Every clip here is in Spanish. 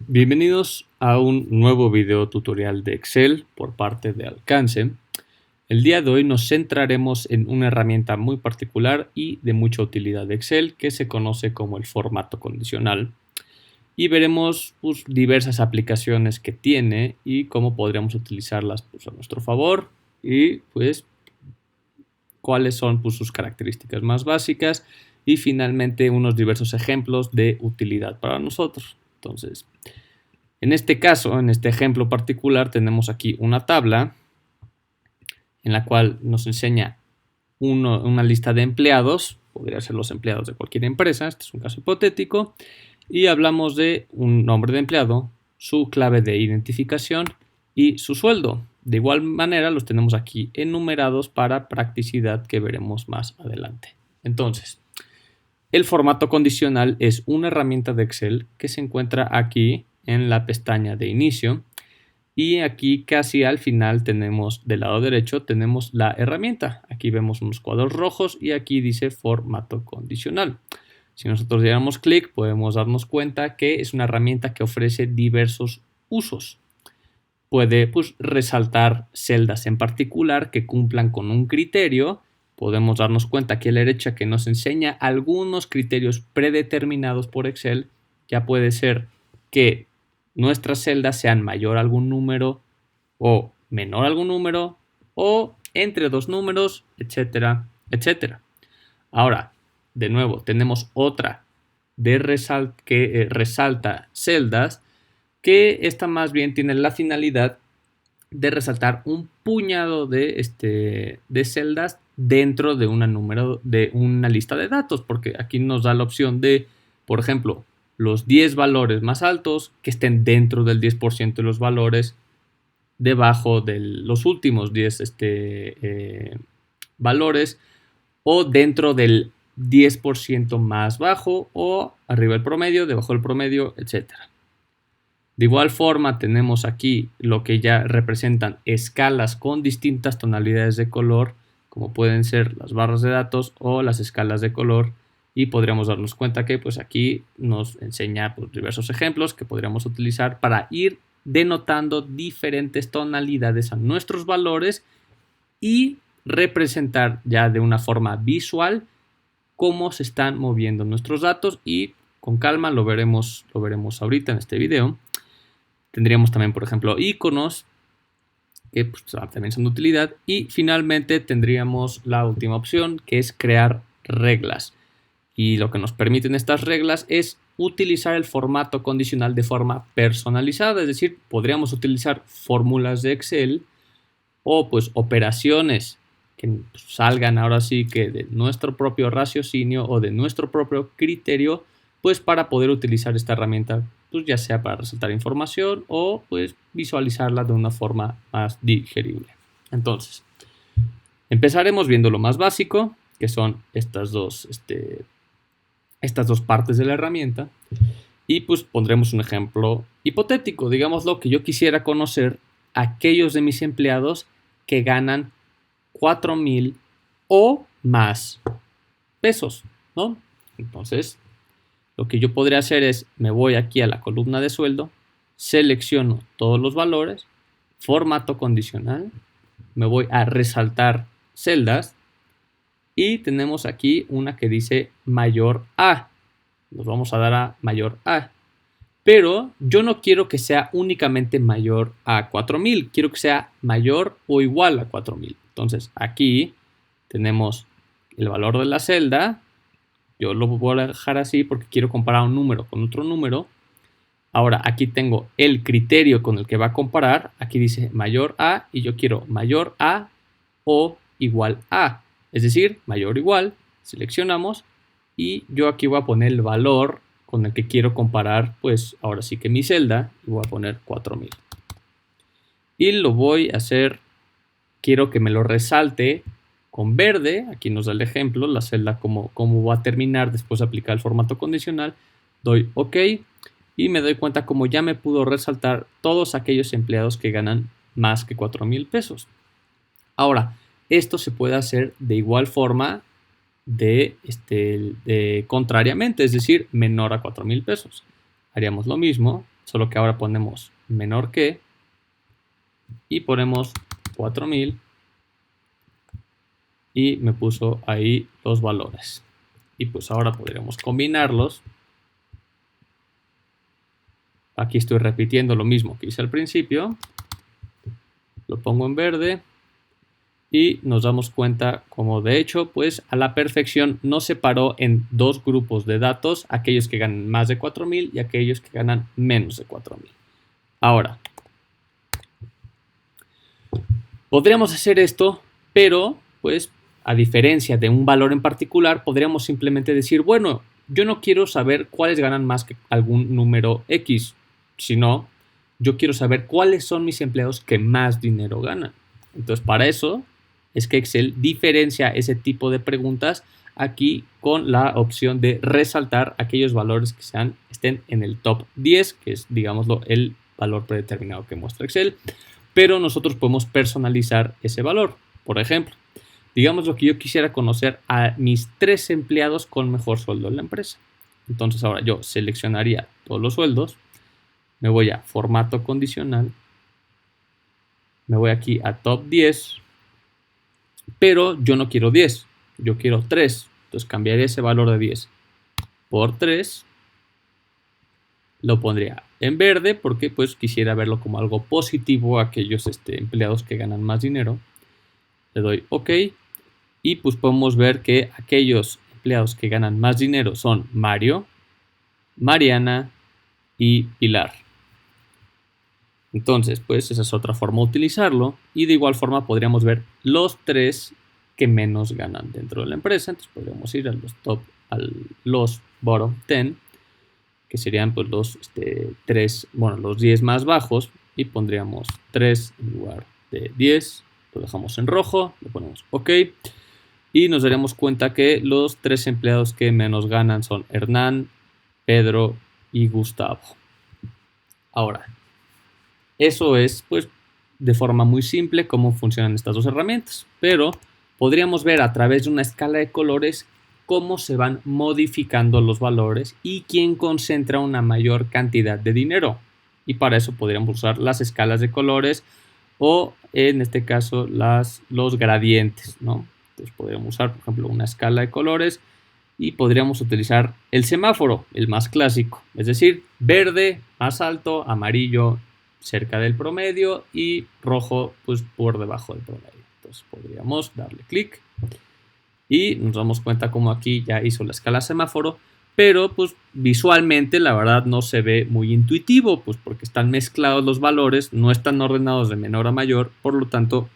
Bienvenidos a un nuevo video tutorial de Excel por parte de Alcance. El día de hoy nos centraremos en una herramienta muy particular y de mucha utilidad de Excel que se conoce como el formato condicional. Y veremos diversas aplicaciones que tiene y cómo podríamos utilizarlas a nuestro favor y cuáles son sus características más básicas y finalmente unos diversos ejemplos de utilidad para nosotros. Entonces, en este caso, en este ejemplo particular, tenemos aquí una tabla en la cual nos enseña una lista de empleados, podría ser los empleados de cualquier empresa, este es un caso hipotético, y hablamos de un nombre de empleado, su clave de identificación y su sueldo. De igual manera los tenemos aquí enumerados para practicidad que veremos más adelante. Entonces, el formato condicional es una herramienta de Excel que se encuentra aquí en la pestaña de inicio y aquí casi al final tenemos del lado derecho tenemos la herramienta. Aquí vemos unos cuadros rojos y aquí dice formato condicional. Si nosotros diéramos clic podemos darnos cuenta que es una herramienta que ofrece diversos usos. Puede resaltar celdas en particular que cumplan con un criterio. Podemos darnos cuenta aquí a la derecha que nos enseña algunos criterios predeterminados por Excel. Ya puede ser que nuestras celdas sean mayor a algún número o menor a algún número o entre dos números, etcétera, etcétera. Ahora, de nuevo, tenemos otra que resalta celdas, que esta más bien tiene la finalidad de resaltar un puñado de celdas dentro de una lista de datos, porque aquí nos da la opción de, por ejemplo, los 10 valores más altos que estén dentro del 10% de los valores, debajo de los últimos 10 valores, o dentro del 10% más bajo, o arriba del promedio, debajo del promedio, etcétera. De igual forma tenemos aquí lo que ya representan escalas con distintas tonalidades de color, como pueden ser las barras de datos o las escalas de color, y podríamos darnos cuenta que aquí nos enseña diversos ejemplos que podríamos utilizar para ir denotando diferentes tonalidades a nuestros valores y representar ya de una forma visual cómo se están moviendo nuestros datos, y con calma lo veremos ahorita en este video. Tendríamos también, por ejemplo, iconos que también son de utilidad. Y finalmente tendríamos la última opción, que es crear reglas. Y lo que nos permiten estas reglas es utilizar el formato condicional de forma personalizada. Es decir, podríamos utilizar fórmulas de Excel o operaciones que salgan ahora sí que de nuestro propio raciocinio o de nuestro propio criterio, para poder utilizar esta herramienta, ya sea para resaltar información o visualizarla de una forma más digerible. Entonces, empezaremos viendo lo más básico, que son estas dos partes de la herramienta, y pondremos un ejemplo hipotético. Digámoslo que yo quisiera conocer aquellos de mis empleados que ganan 4,000 o más pesos, ¿no? Entonces, lo que yo podría hacer es, me voy aquí a la columna de sueldo, selecciono todos los valores, formato condicional, me voy a resaltar celdas y tenemos aquí una que dice mayor a. Nos vamos a dar a mayor a. Pero yo no quiero que sea únicamente mayor a 4,000, quiero que sea mayor o igual a 4,000. Entonces aquí tenemos el valor de la celda. Yo lo voy a dejar así porque quiero comparar un número con otro número. Ahora aquí tengo el criterio con el que va a comparar. Aquí dice mayor a y yo quiero mayor a o igual a. Es decir, mayor o igual. Seleccionamos y yo aquí voy a poner el valor con el que quiero comparar, ahora sí que mi celda, y voy a poner 4,000. Y lo voy a hacer, quiero que me lo resalte con verde. Aquí nos da el ejemplo, la celda cómo va a terminar después de aplicar el formato condicional. Doy OK y me doy cuenta como ya me pudo resaltar todos aquellos empleados que ganan más que 4,000 pesos. Ahora, esto se puede hacer de igual forma contrariamente, es decir, menor a 4,000 pesos. Haríamos lo mismo, solo que ahora ponemos menor que y ponemos 4000 y me puso ahí los valores. Y pues ahora podríamos combinarlos. Aquí estoy repitiendo lo mismo que hice al principio. Lo pongo en verde. Y nos damos cuenta como de hecho, pues a la perfección nos separó en dos grupos de datos, aquellos que ganan más de 4000 y aquellos que ganan menos de 4000. Ahora, podríamos hacer esto, pero pues a diferencia de un valor en particular, podríamos simplemente decir, bueno, yo no quiero saber cuáles ganan más que algún número X, sino yo quiero saber cuáles son mis empleados que más dinero ganan. Entonces, para eso es que Excel diferencia ese tipo de preguntas aquí con la opción de resaltar aquellos valores que estén en el top 10, que es, digámoslo, el valor predeterminado que muestra Excel. Pero nosotros podemos personalizar ese valor. Por ejemplo, digamos lo que yo quisiera conocer a mis 3 empleados con mejor sueldo en la empresa. Entonces ahora yo seleccionaría todos los sueldos, me voy a formato condicional, me voy aquí a top 10, pero yo no quiero 10, yo quiero 3. Entonces cambiaré ese valor de 10 por 3. Lo pondría en verde porque pues quisiera verlo como algo positivo a aquellos empleados que ganan más dinero. Le doy OK y pues podemos ver que aquellos empleados que ganan más dinero son Mario, Mariana y Pilar. Entonces, pues esa es otra forma de utilizarlo. Y de igual forma podríamos ver los 3 que menos ganan dentro de la empresa. Entonces podríamos ir a los bottom 10, que serían pues los 3, bueno, los 10 más bajos. Y pondríamos 3 en lugar de 10. Lo dejamos en rojo, le ponemos OK. Y nos daremos cuenta que los 3 empleados que menos ganan son Hernán, Pedro y Gustavo. Ahora, eso es, pues, de forma muy simple cómo funcionan estas dos herramientas. Pero podríamos ver a través de una escala de colores cómo se van modificando los valores y quién concentra una mayor cantidad de dinero. Y para eso podríamos usar las escalas de colores o, en este caso, los gradientes, ¿no? Entonces podríamos usar, por ejemplo, una escala de colores y podríamos utilizar el semáforo, el más clásico. Es decir, verde más alto, amarillo cerca del promedio y rojo pues por debajo del promedio. Entonces podríamos darle clic y nos damos cuenta como aquí ya hizo la escala semáforo, pero pues visualmente la verdad no se ve muy intuitivo, pues porque están mezclados los valores, no están ordenados de menor a mayor, por lo tanto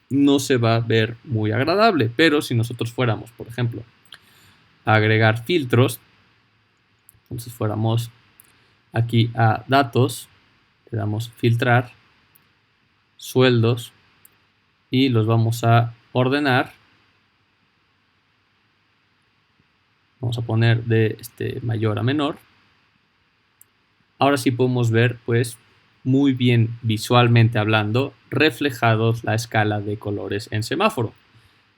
no se va a ver muy agradable. Pero si nosotros fuéramos, por ejemplo, a agregar filtros, entonces fuéramos aquí a datos, le damos filtrar, sueldos y los vamos a ordenar. Vamos a poner de mayor a menor. Ahora sí podemos ver pues muy bien visualmente hablando reflejados la escala de colores en semáforo.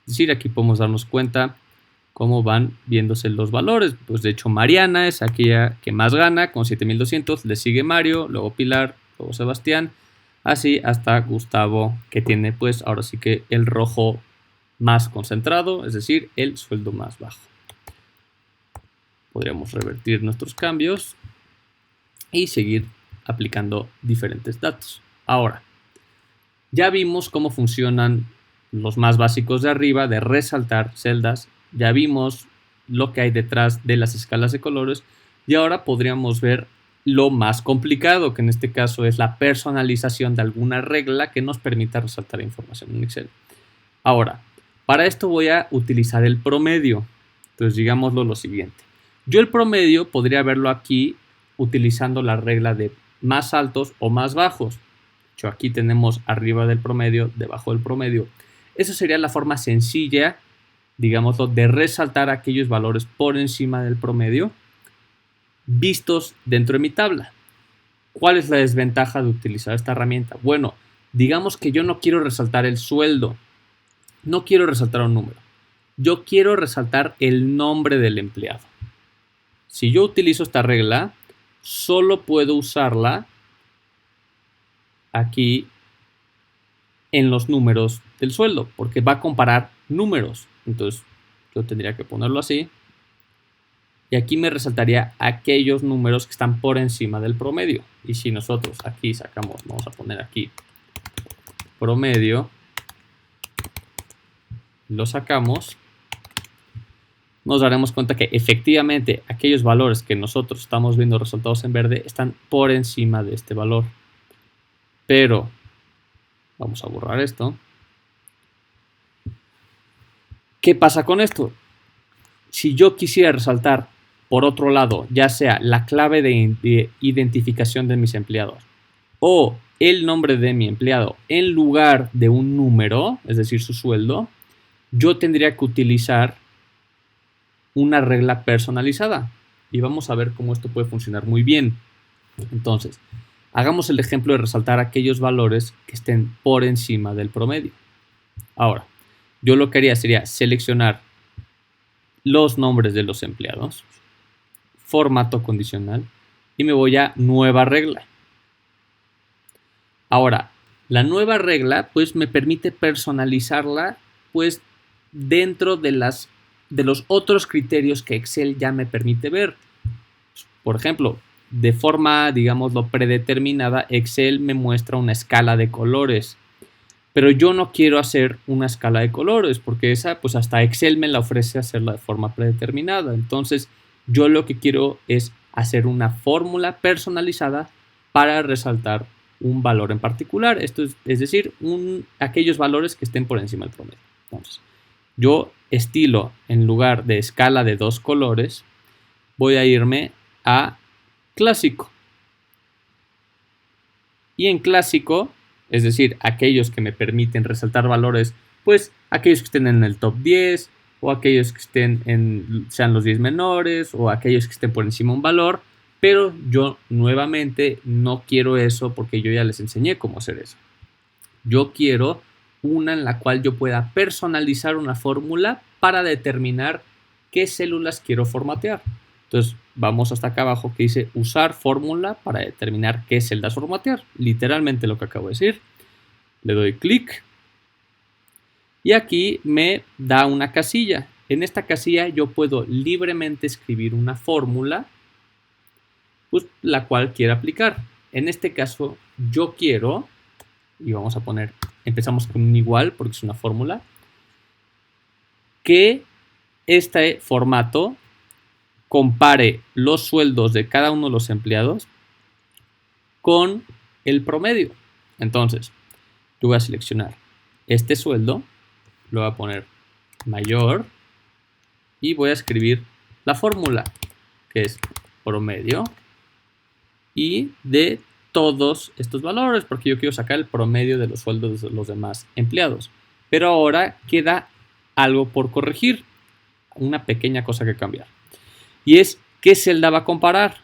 Es decir, aquí podemos darnos cuenta cómo van viéndose los valores. Pues de hecho Mariana es aquella que más gana con 7200, le sigue Mario, luego Pilar, luego Sebastián, así hasta Gustavo, que tiene pues ahora sí que el rojo más concentrado, es decir, el sueldo más bajo. Podríamos revertir nuestros cambios y seguir aplicando diferentes datos. Ahora, ya vimos cómo funcionan los más básicos de arriba, de resaltar celdas. Ya vimos lo que hay detrás de las escalas de colores. Y ahora podríamos ver lo más complicado, que en este caso es la personalización de alguna regla que nos permita resaltar información en Excel. Ahora, para esto voy a utilizar el promedio. Entonces, digámoslo lo siguiente. Yo el promedio podría verlo aquí utilizando la regla de más altos o más bajos. De hecho, aquí tenemos arriba del promedio, debajo del promedio. Eso sería la forma sencilla, digámoslo, de resaltar aquellos valores por encima del promedio vistos dentro de mi tabla. ¿Cuál es la desventaja de utilizar esta herramienta? Bueno, digamos que yo no quiero resaltar el sueldo, no quiero resaltar un número, yo quiero resaltar el nombre del empleado. Si yo utilizo esta regla, solo puedo usarla aquí en los números del sueldo, porque va a comparar números. Entonces yo tendría que ponerlo así. Y aquí me resaltaría aquellos números que están por encima del promedio. Y si nosotros aquí sacamos, vamos a poner aquí promedio, lo sacamos, nos daremos cuenta que efectivamente aquellos valores que nosotros estamos viendo resaltados en verde están por encima de este valor. Pero vamos a borrar esto. ¿Qué pasa con esto? Si yo quisiera resaltar, por otro lado, ya sea la clave de identificación de mis empleados o el nombre de mi empleado en lugar de un número, es decir, su sueldo, yo tendría que utilizar una regla personalizada. Y vamos a ver cómo esto puede funcionar muy bien. Entonces, hagamos el ejemplo de resaltar aquellos valores que estén por encima del promedio. Ahora, yo lo que haría sería seleccionar los nombres de los empleados, formato condicional, y me voy a nueva regla. Ahora, la nueva regla pues me permite personalizarla pues dentro de los otros criterios que Excel ya me permite ver. Por ejemplo, de forma, digámoslo, predeterminada, Excel me muestra una escala de colores. Pero yo no quiero hacer una escala de colores porque esa, pues hasta Excel me la ofrece hacerla de forma predeterminada. Entonces, yo lo que quiero es hacer una fórmula personalizada para resaltar un valor en particular. Esto es decir, aquellos valores que estén por encima del promedio. Entonces, yo estilo, en lugar de escala de 2 colores, voy a irme a clásico. Y en clásico, es decir, aquellos que me permiten resaltar valores, pues aquellos que estén en el top 10 o aquellos que sean los 10 menores o aquellos que estén por encima de un valor, pero yo nuevamente no quiero eso porque yo ya les enseñé cómo hacer eso. Yo quiero una en la cual yo pueda personalizar una fórmula para determinar qué células quiero formatear. Entonces vamos hasta acá abajo que dice usar fórmula para determinar qué celdas formatear. Literalmente lo que acabo de decir. Le doy clic y aquí me da una casilla. En esta casilla yo puedo libremente escribir una fórmula pues, la cual quiera aplicar. En este caso yo quiero, y vamos a poner, empezamos con un igual porque es una fórmula, que este formato compare los sueldos de cada uno de los empleados con el promedio. Entonces, yo voy a seleccionar este sueldo, lo voy a poner mayor y voy a escribir la fórmula, que es promedio y de todos estos valores, porque yo quiero sacar el promedio de los sueldos de los demás empleados. Pero ahora queda algo por corregir, una pequeña cosa que cambiar. Y es qué celda va a comparar.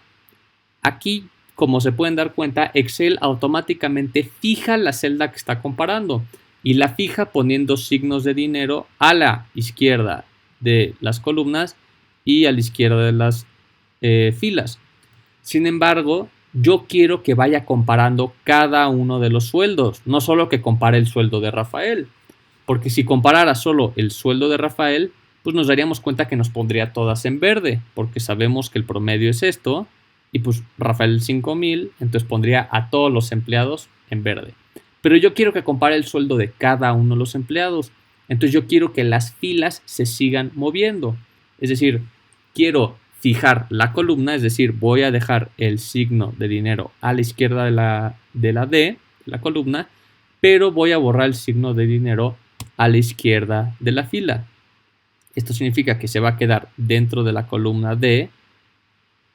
Aquí, como se pueden dar cuenta, Excel automáticamente fija la celda que está comparando y la fija poniendo signos de dinero a la izquierda de las columnas y a la izquierda de las filas. Sin embargo, yo quiero que vaya comparando cada uno de los sueldos, no solo que compare el sueldo de Rafael, porque si comparara solo el sueldo de Rafael, pues nos daríamos cuenta que nos pondría todas en verde, porque sabemos que el promedio es esto, y pues Rafael 5,000, entonces pondría a todos los empleados en verde. Pero yo quiero que compare el sueldo de cada uno de los empleados, entonces yo quiero que las filas se sigan moviendo, es decir, quiero fijar la columna, es decir, voy a dejar el signo de dinero a la izquierda de la D, la columna, pero voy a borrar el signo de dinero a la izquierda de la fila. Esto significa que se va a quedar dentro de la columna D,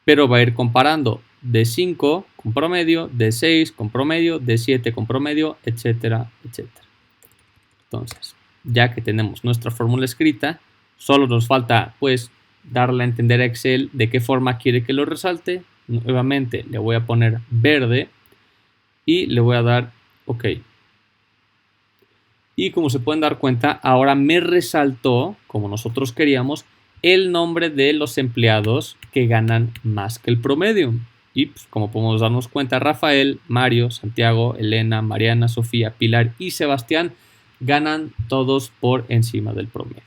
pero va a ir comparando D5 con promedio, D6 con promedio, D7 con promedio, etcétera, etcétera. Entonces, ya que tenemos nuestra fórmula escrita, solo nos falta pues darle a entender a Excel de qué forma quiere que lo resalte. Nuevamente le voy a poner verde y le voy a dar OK. Y como se pueden dar cuenta, ahora me resaltó, como nosotros queríamos, el nombre de los empleados que ganan más que el promedio. Y pues, como podemos darnos cuenta, Rafael, Mario, Santiago, Elena, Mariana, Sofía, Pilar y Sebastián ganan todos por encima del promedio.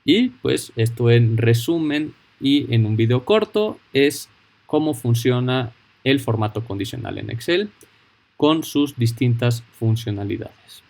Y pues esto en resumen y en un video corto es cómo funciona el formato condicional en Excel con sus distintas funcionalidades.